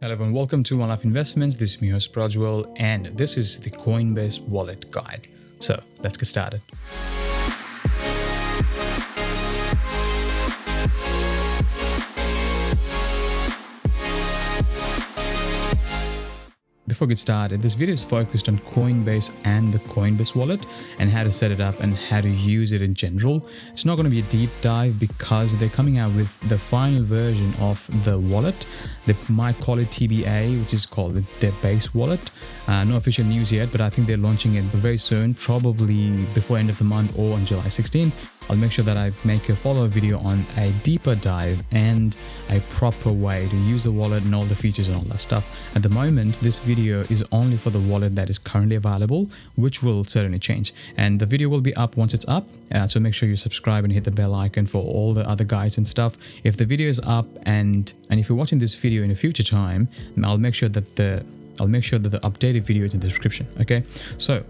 Hello everyone, welcome to One Life Investments. This is me, host Prajwal, and this is the Coinbase Wallet guide. So let's get started. Before we get started, this video is focused on Coinbase and the Coinbase Wallet and how to set it up and how to use it in general. It's not going to be a deep dive because they're coming out with the final version of the wallet. They might call it TBA, which is called their base wallet. No official news yet, but I think they're launching it very soon, probably before end of the month or on July 16th. I'll make sure that I make a follow-up video on a deeper dive and a proper way to use the wallet and all the features and all that stuff. At the moment, this video is only for the wallet that is currently available, which will certainly change. And the video will be up once it's up. So make sure you subscribe and hit the bell icon for all the other guides and stuff. If the video is up and if you're watching this video in a future time, I'll make sure that the updated video is in the description. Okay, so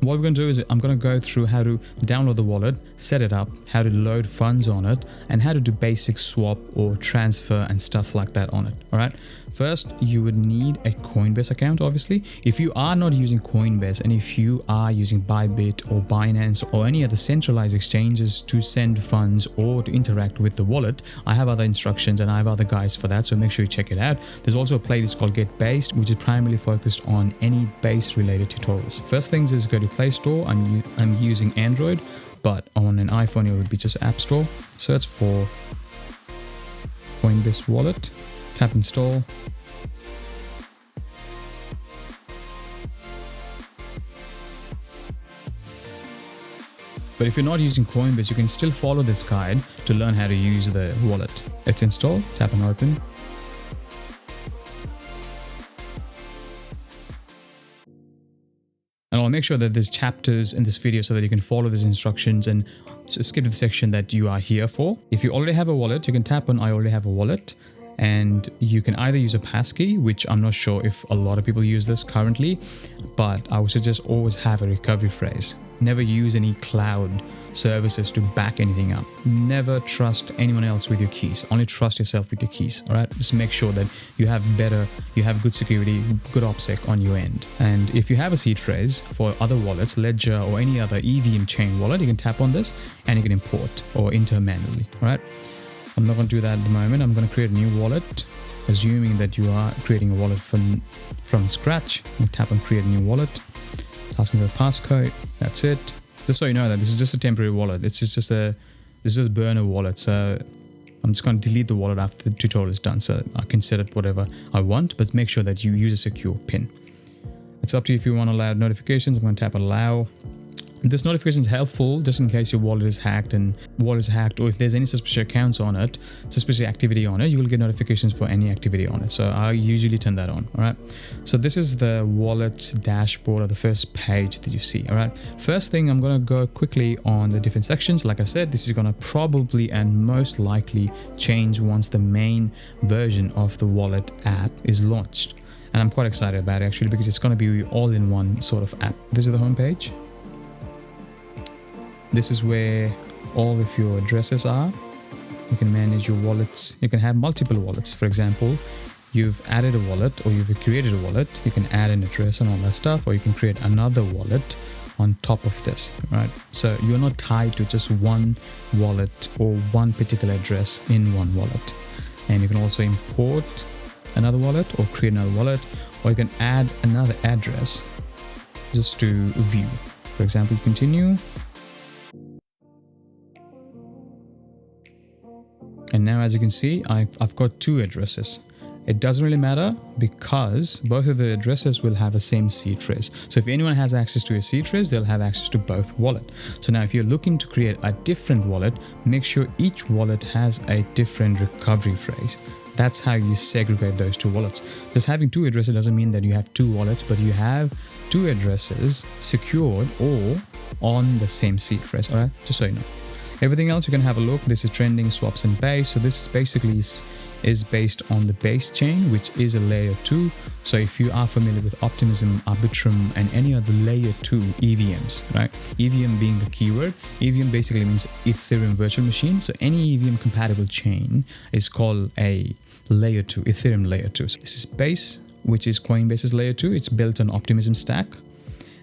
what we're going to do is I'm going to go through how to download the wallet, set it up, how to load funds on it, and how to do basic swap or transfer and stuff like that on it. All right. First, you would need a Coinbase account, obviously. If you are not using Coinbase and if you are using Bybit or Binance or any other centralized exchanges to send funds or to interact with the wallet, I have other instructions and I have other guides for that. So make sure you check it out. There's also a playlist called Get Based, which is primarily focused on any base related tutorials. First things is go to Play Store. I'm using Android, but on an iPhone, it would be just App Store. Search for Coinbase Wallet. Tap install. But if you're not using Coinbase, you can still follow this guide to learn how to use the wallet. It's installed. Tap on open. And I'll make sure that there's chapters in this video so that you can follow these instructions and skip to the section that you are here for. If you already have a wallet, you can tap on I already have a wallet. And you can either use a passkey, which I'm not sure if a lot of people use this currently, but I would suggest always have a recovery phrase. Never use any cloud services to back anything up. Never trust anyone else with your keys. Only trust yourself with your keys. All right. Just make sure that you have good security, good OPSEC on your end. And if you have a seed phrase for other wallets, Ledger or any other EVM chain wallet, you can tap on this and you can import or enter manually. All right. I'm not going to do that at the moment. I'm going to create a new wallet, assuming that you are creating a wallet from scratch. You tap on create a new wallet. It's asking for the passcode. That's it. Just so you know that this is just a temporary wallet. It's just a burner wallet. So I'm just going to delete the wallet after the tutorial is done. So I can set it whatever I want, but make sure that you use a secure PIN. It's up to you if you want to allow notifications. I'm going to tap allow. This notification is helpful just in case your wallet is hacked or if there's any suspicious accounts on it, suspicious activity on it, you will get notifications for any activity on it. So I usually turn that on. All right. So this is the wallet dashboard or the first page that you see. All right. First thing, I'm going to go quickly on the different sections. Like I said, this is going to probably and most likely change once the main version of the wallet app is launched. And I'm quite excited about it actually because it's going to be all in one sort of app. This is the home page. This is where all of your addresses are. You can manage your wallets. You can have multiple wallets. For example, you've added a wallet or you've created a wallet. You can add an address and all that stuff, or you can create another wallet on top of this, right? So you're not tied to just one wallet or one particular address in one wallet. And you can also import another wallet or create another wallet, or you can add another address just to view. For example, continue. And now, as you can see, I've got two addresses. It doesn't really matter because both of the addresses will have the same seed phrase. So if anyone has access to a seed phrase, they'll have access to both wallets. So now if you're looking to create a different wallet, make sure each wallet has a different recovery phrase. That's how you segregate those two wallets. Just having two addresses doesn't mean that you have two wallets, but you have two addresses secured or on the same seed phrase. All right, just so you know. Everything else you can have a look. This is trending, swaps and base. So this basically is based on the base chain, which is a layer 2. So if you are familiar with Optimism, Arbitrum and any other layer 2 EVMs, right? EVM being the keyword. EVM basically means Ethereum virtual machine. So any EVM compatible chain is called a layer 2, Ethereum layer 2. So this is Base, which is Coinbase's layer 2. It's built on Optimism stack.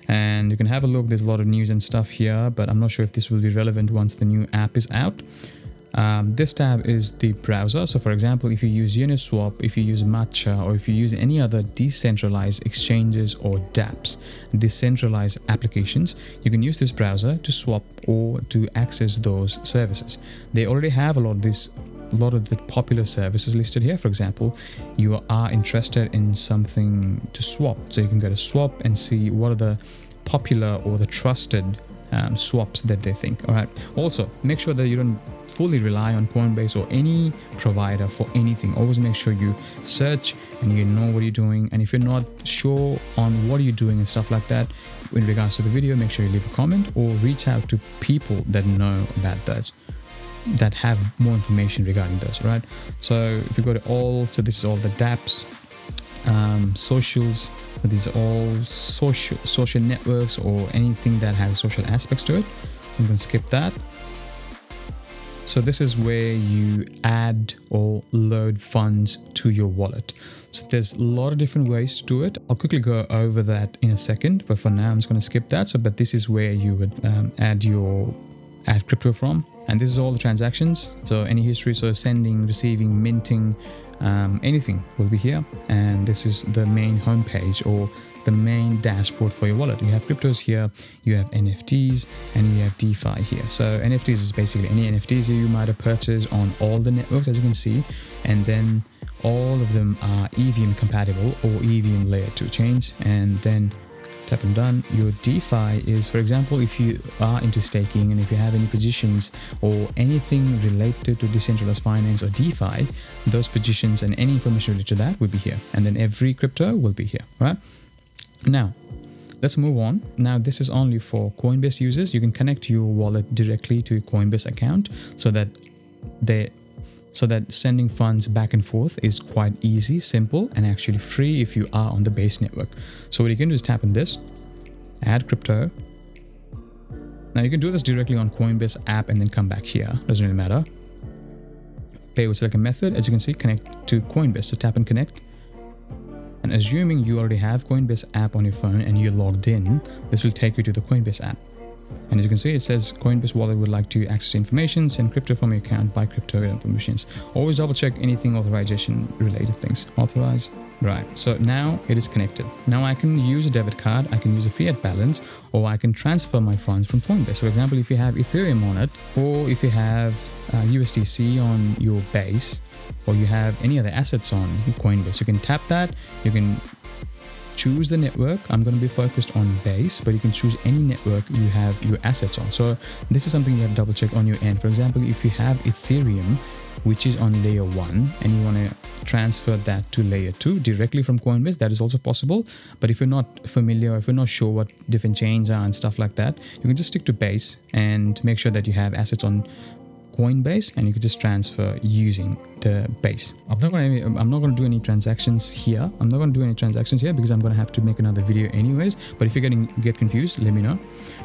And you can have a look. There's a lot of news and stuff here, but I'm not sure if this will be relevant once the new app is out. This tab is the browser. So for example, if you use Uniswap, if you use Matcha, or if you use any other decentralized exchanges or dApps, decentralized applications, you can use this browser to swap or to access those services. They already have a lot of the popular services listed here. For example, you are interested in something to swap, so you can go to swap and see what are the popular or the trusted swaps that they think. All right, also make sure that you don't fully rely on Coinbase or any provider for anything. Always make sure you search and you know what you're doing, and if you're not sure on what you're doing and stuff like that in regards to the video, make sure you leave a comment or reach out to people that know about that have more information regarding those. Right, so if you go to all, so this is all the dApps, socials, these are all social networks or anything that has social aspects to it. I'm going to skip that. So this is where you add or load funds to your wallet. So there's a lot of different ways to do it. I'll quickly go over that in a second, but for now I'm just going to skip that. So, but this is where you would add crypto from, and this is all the transactions. So any history, so sending, receiving, minting, anything will be here. And this is the main homepage or the main dashboard for your wallet. You have cryptos here, you have NFTs, and you have DeFi here. So NFTs is basically any NFTs that you might have purchased on all the networks, as you can see, and then all of them are EVM compatible or EVM layer 2 chains. And then tap and done. Your DeFi is, for example, if you are into staking and if you have any positions or anything related to decentralized finance or DeFi, those positions and any information related to that will be here. And then every crypto will be here, right? Now, let's move on. Now, this is only for Coinbase users. You can connect your wallet directly to your Coinbase account so that sending funds back and forth is quite easy, simple, and actually free if you are on the Base network. So what you can do is tap on this, add crypto. Now you can do this directly on Coinbase app and then come back here. Doesn't really matter. Pay with select a method. As you can see, connect to Coinbase. So tap and connect. And assuming you already have Coinbase app on your phone and you're logged in, this will take you to the Coinbase app. And as you can see, it says Coinbase Wallet would like to access information, send crypto from your account, buy crypto permissions. Always double check anything authorization related things. Authorize. Right. So now it is connected. Now I can use a debit card, I can use a fiat balance, or I can transfer my funds from Coinbase. So for example, if you have Ethereum on it, or if you have USDC on your Base, or you have any other assets on your Coinbase, you can tap that. You can choose the network. I'm going to be focused on Base, but you can choose any network you have your assets on. So this is something you have to double check on your end. For example, if you have Ethereum, which is on layer 1, and you want to transfer that to layer 2 directly from Coinbase, that is also possible. But if you're not familiar, if you're not sure what different chains are and stuff like that, you can just stick to Base and make sure that you have assets on Coinbase, and you can just transfer using the Base. I'm not going to do any transactions here. Because I'm going to have to make another video anyways. But if you get confused, let me know.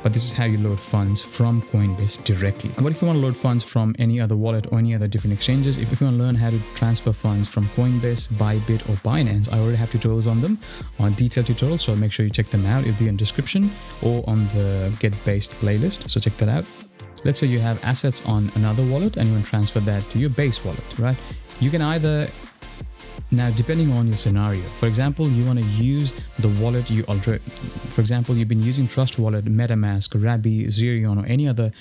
But this is how you load funds from Coinbase directly. And what if you want to load funds from any other wallet or any other different exchanges? If you want to learn how to transfer funds from Coinbase, Bybit, or Binance, I already have tutorials on them, on detailed tutorials. So make sure you check them out. It'll be in the description or on the Get Based playlist. So check that out. Let's say you have assets on another wallet and you want to transfer that to your Base wallet, right? You can either, now depending on your scenario, for example, you want to use the wallet you already, for example, you've been using Trust Wallet, MetaMask, Rabby, Zerion, or any other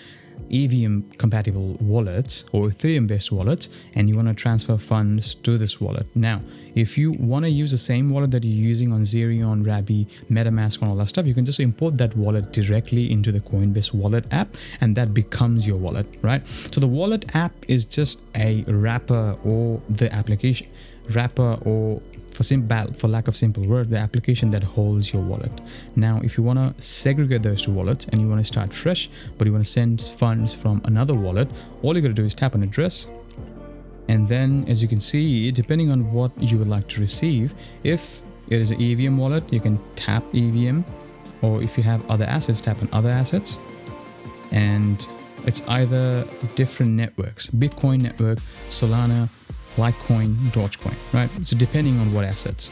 EVM compatible wallets or Ethereum based wallets, and you want to transfer funds to this wallet. Now, if you want to use the same wallet that you're using on Zerion, Rabby, MetaMask, and all that stuff, you can just import that wallet directly into the Coinbase Wallet app, and that becomes your wallet, right? So the wallet app is just a wrapper, or the application wrapper, or for lack of simple word, the application that holds your wallet. Now, if you want to segregate those two wallets and you want to start fresh, but you want to send funds from another wallet, all you got to do is tap on address. And then, as you can see, depending on what you would like to receive, if it is an EVM wallet, you can tap EVM, or if you have other assets, tap on other assets. And it's either different networks, Bitcoin network, Solana, Litecoin, Dogecoin, right? So depending on what assets.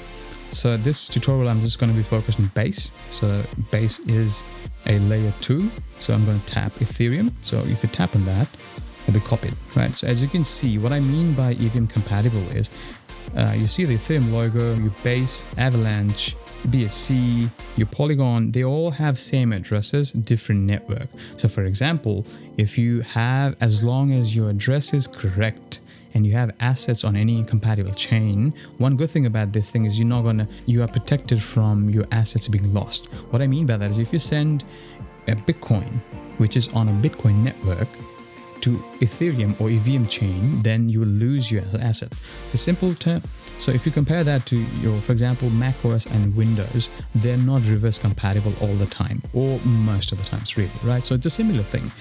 So this tutorial, I'm just going to be focused on Base. So Base is a layer 2. So I'm going to tap Ethereum. So if you tap on that, it'll be copied, right? So as you can see, what I mean by EVM compatible is you see the Ethereum logo, your Base, Avalanche, BSC, your Polygon, they all have same addresses, different network. So for example, if you have, as long as your address is correct and you have assets on any compatible chain, one good thing about this thing is you are protected from your assets being lost. What I mean by that is if you send a Bitcoin, which is on a Bitcoin network, to Ethereum or EVM chain, then you will lose your asset. The simple term. So if you compare that to your, for example, Mac OS and Windows, they're not reverse compatible all the time, or most of the times really, right? So it's a similar thing.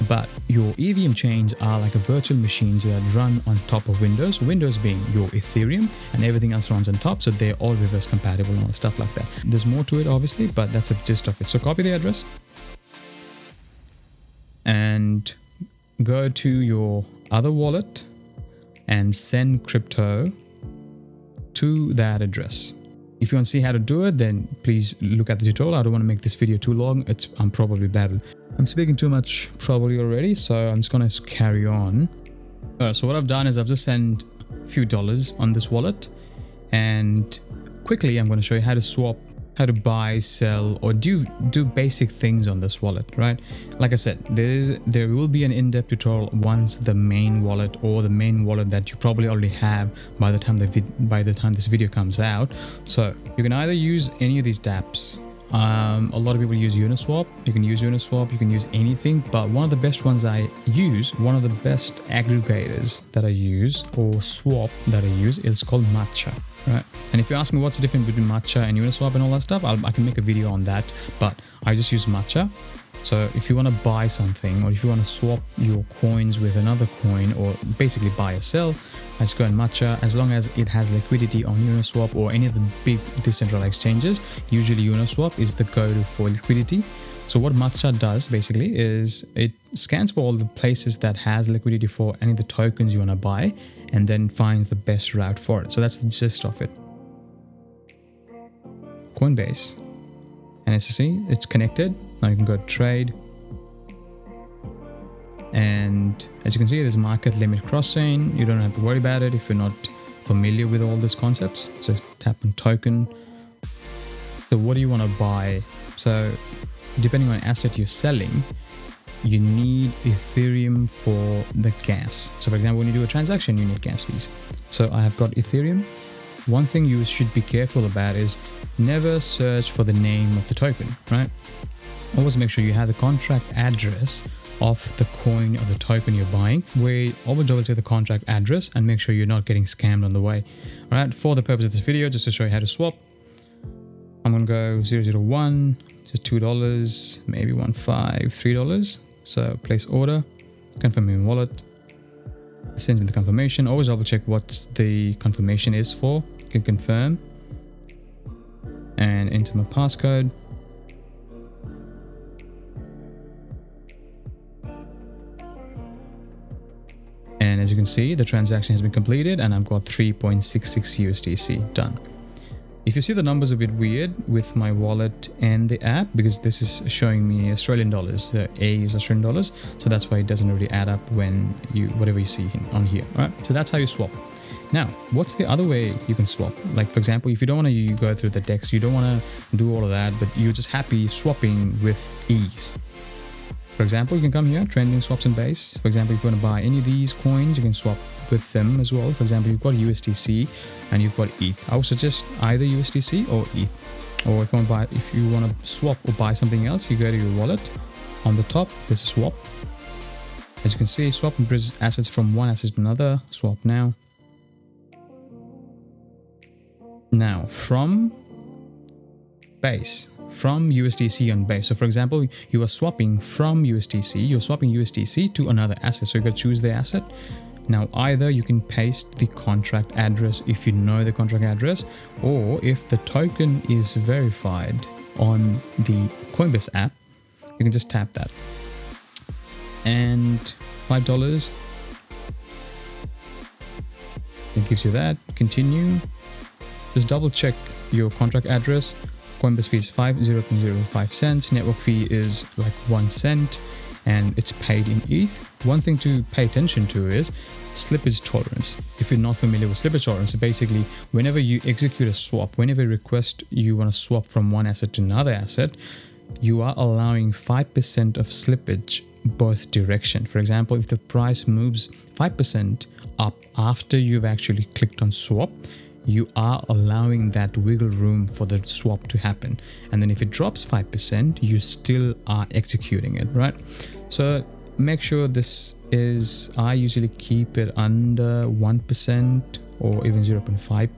But your EVM chains are like a virtual machines that run on top of Windows, Windows being your Ethereum, and everything else runs on top, so they're all reverse compatible and all stuff like that. There's more to it obviously, but that's the gist of it. So copy the address and go to your other wallet and send crypto to that address. If you want to see how to do it, then please look at the tutorial. I don't want to make this video too long. I'm probably babbling. I'm speaking too much probably already, so I'm just going to carry on. Alright, so what I've done is I've just sent a few dollars on this wallet, and quickly I'm going to show you how to swap, how to buy, sell, or do basic things on this wallet, right? Like I said, there will be an in-depth tutorial once the main wallet, or the main wallet that you probably already have by the time this video comes out. So you can either use any of these dApps. A lot of people use Uniswap. You can use Uniswap, you can use anything, but one of the best ones I use, one of the best aggregators that I use, or swap that I use, is called Matcha, right? And if you ask me what's the difference between Matcha and Uniswap and all that stuff, I can make a video on that, but I just use Matcha. So if you want to buy something, or if you want to swap your coins with another coin, or basically buy or sell, I just go in Matcha. As long as it has liquidity on Uniswap or any of the big decentralized exchanges, usually Uniswap is the go-to for liquidity. So what Matcha does basically is it scans for all the places that has liquidity for any of the tokens you want to buy, and then finds the best route for it. So that's the gist of it. Coinbase, and as you see, it's connected. Now you can go trade, and as you can see, there's market limit cross-chain. You don't have to worry about it if you're not familiar with all these concepts. So tap on token. So what do you want to buy? So depending on asset you're selling, you need Ethereum for the gas. So for example, when you do a transaction, you need gas fees. So I have got Ethereum. One thing you should be careful about is never search for the name of the token, right? Always make sure you have the contract address of the coin or the token you're buying, where always double check the contract address and make sure you're not getting scammed on the way. All right, for the purpose of this video, just to show you how to swap, I'm going to go 001, just $2, maybe 15, $3. So place order, confirm your wallet, send me the confirmation. Always double check what the confirmation is for. You can confirm and enter my passcode. And as you can see, the transaction has been completed and I've got 3.66 USDC done. If you see the numbers a bit weird with my wallet and the app, because this is showing me Australian dollars, A is Australian dollars, so that's why it doesn't really add up when whatever you see on here. All right, so that's how you swap. Now, what's the other way you can swap? Like for example, if you don't want to go through the DEX, you don't want to do all of that, but you're just happy swapping with ease. For example, you can come here, trending swaps and base. For example, if you want to buy any of these coins, you can swap with them as well. For example, you've got USDC and you've got ETH. I would suggest either USDC or ETH. Or if you want to swap or buy something else, you go to your wallet. On the top, there's a swap. As you can see, swap and bridge assets from one asset to another. Swap now. Now, from base. From USDC on base. So for example, you are swapping from USDC, you're swapping USDC to another asset. So you got to choose the asset. Now, either you can paste the contract address if you know the contract address, or if the token is verified on the Coinbase app, you can just tap that. And $5. It gives you that. Continue. Just double check your contract address. Coinbase fee is 0.05 cents. Network fee is like 1 cent, and it's paid in ETH. One thing to pay attention to is slippage tolerance. If you're not familiar with slippage tolerance, basically whenever you execute a swap, whenever you request you want to swap from one asset to another asset, you are allowing 5% of slippage both direction. For example, if the price moves 5% up after you've actually clicked on swap, you are allowing that wiggle room for the swap to happen. And then if it drops 5%, you still are executing it, right? So make sure this is, I usually keep it under 1% or even 0.5.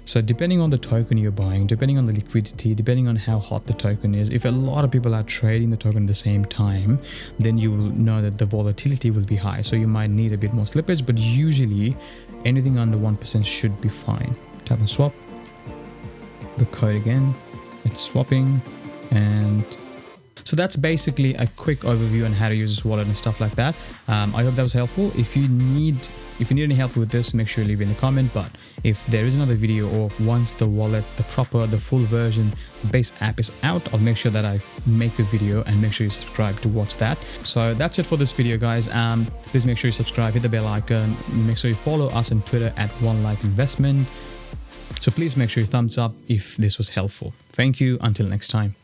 So depending on the token you're buying, depending on the liquidity, depending on how hot the token is, if a lot of people are trading the token at the same time, then you will know that the volatility will be high. So you might need a bit more slippage, but usually anything under 1% should be fine. Tap on swap, the code again, it's swapping, and so that's basically a quick overview on how to use this wallet and stuff like that. I hope that was helpful. If you need any help with this, make sure you leave it in the comment. But if there is another video, or once the wallet, the full version, the base app is out, I'll make sure that I make a video, and make sure you subscribe to watch that. So that's it for this video, guys. Please make sure you subscribe, hit the bell icon, make sure you follow us on Twitter at @OneLikeInvestment. So please make sure you thumbs up if this was helpful. Thank you. Until next time.